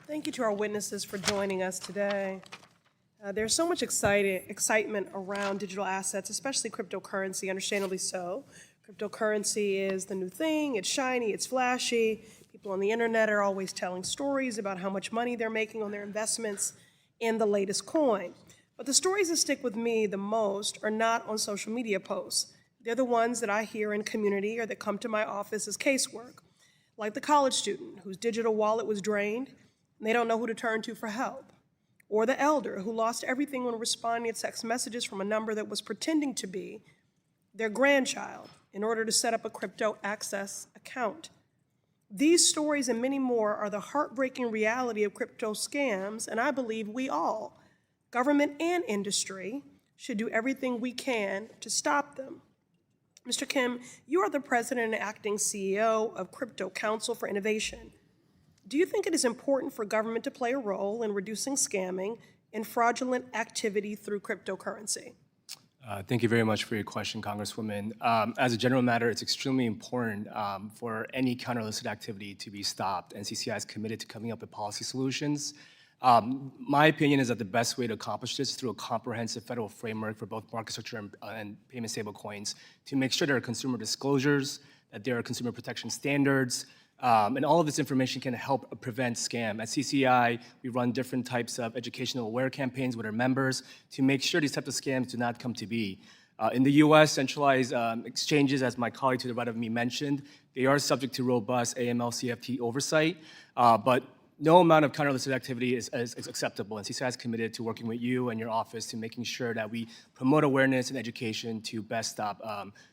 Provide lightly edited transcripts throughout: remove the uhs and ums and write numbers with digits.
Thank you to our witnesses for joining us today. There's so much excitement around digital assets, especially cryptocurrency, understandably so. Cryptocurrency is the new thing, it's shiny, it's flashy. People on the internet are always telling stories about how much money they're making on their investments in the latest coin. But the stories that stick with me the most are not on social media posts. They're the ones that I hear in community or that come to my office as casework, like the college student whose digital wallet was drained and they don't know who to turn to for help, or the elder who lost everything when responding to text messages from a number that was pretending to be their grandchild in order to set up a crypto access account. These stories and many more are the heartbreaking reality of crypto scams, and I believe we all, government and industry, should do everything we can to stop them. Mr. Kim, you are the president and acting CEO of Crypto Council for Innovation. Do you think it is important for government to play a role in reducing scamming and fraudulent activity through cryptocurrency? Thank you very much for your question, Congresswoman. As a general matter, it's extremely important for any counter-illicit activity to be stopped, and CCI is committed to coming up with policy solutions. My opinion is that the best way to accomplish this is through a comprehensive federal framework for both market structure and payment stablecoins to make sure there are consumer disclosures, that there are consumer protection standards, and all of this information can help prevent scam. At CCI, we run different types of educational aware campaigns with our members to make sure these types of scams do not come to be. In the US, centralized exchanges, as my colleague to the right of me mentioned, they are subject to robust AML-CFT oversight, but no amount of counter-illicit activity is acceptable, and CCI is committed to working with you and your office to making sure that we promote awareness and education to best stop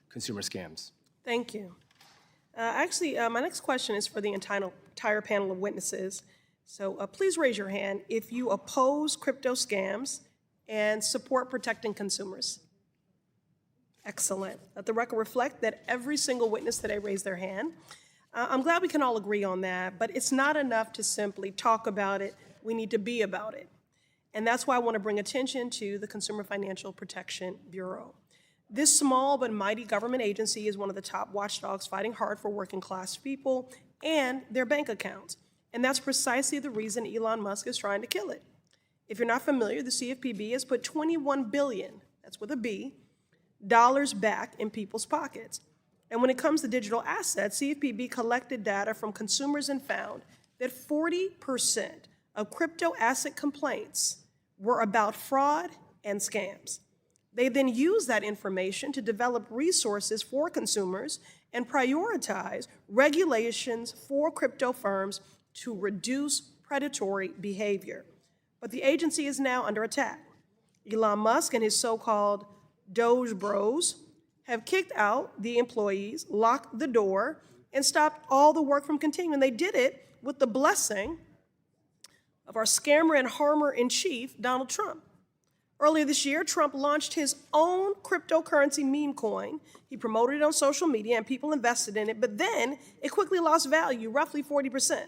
consumer scams. Thank you. My next question is for the entire panel of witnesses. So please raise your hand if you oppose crypto scams and support protecting consumers. Excellent. Let the record reflect that every single witness today raised their hand. I'm glad we can all agree on that, but it's not enough to simply talk about it. We need to be about it. And that's why I want to bring attention to the Consumer Financial Protection Bureau. This small but mighty government agency is one of the top watchdogs fighting hard for working class people and their bank accounts. And that's precisely the reason Elon Musk is trying to kill it. If you're not familiar, the CFPB has put $21 billion, that's with a B, dollars back in people's pockets. And when it comes to digital assets, CFPB collected data from consumers and found that 40% of crypto asset complaints were about fraud and scams. They then use that information to develop resources for consumers and prioritize regulations for crypto firms to reduce predatory behavior. But the agency is now under attack. Elon Musk and his so-called Doge Bros have kicked out the employees, locked the door, and stopped all the work from continuing. They did it with the blessing of our scammer and harmer-in-chief, Donald Trump. Earlier this year, Trump launched his own cryptocurrency meme coin. He promoted it on social media and people invested in it, but then it quickly lost value, roughly 40%,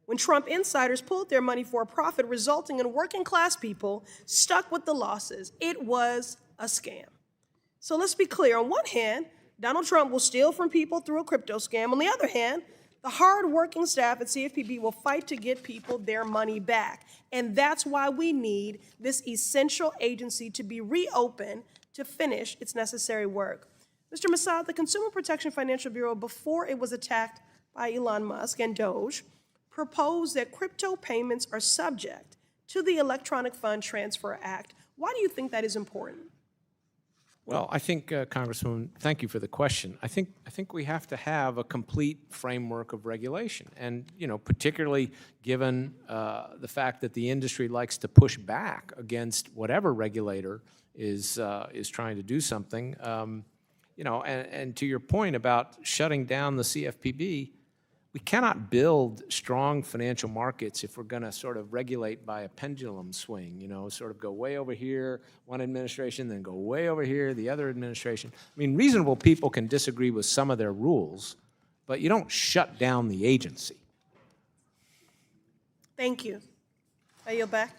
when Trump insiders pulled their money for a profit, resulting in working class people stuck with the losses. It was a scam. So let's be clear. On one hand, Donald Trump will steal from people through a crypto scam. On the other hand, the hard-working staff at CFPB will fight to get people their money back. And that's why we need this essential agency to be reopened to finish its necessary work. Mr. Mossad, the Consumer Protection Financial Bureau, before it was attacked by Elon Musk and Doge, proposed that crypto payments are subject to the Electronic Fund Transfer Act. Why do you think that is important? Well, I think, Congresswoman, thank you for the question. I think we have to have a complete framework of regulation, and particularly given the fact that the industry likes to push back against whatever regulator is trying to do something. And to your point about shutting down the CFPB, we cannot build strong financial markets if we're going to sort of regulate by a pendulum swing, sort of go way over here, one administration, then go way over here, the other administration. I mean, reasonable people can disagree with some of their rules, but you don't shut down the agency. Thank you. I yield back.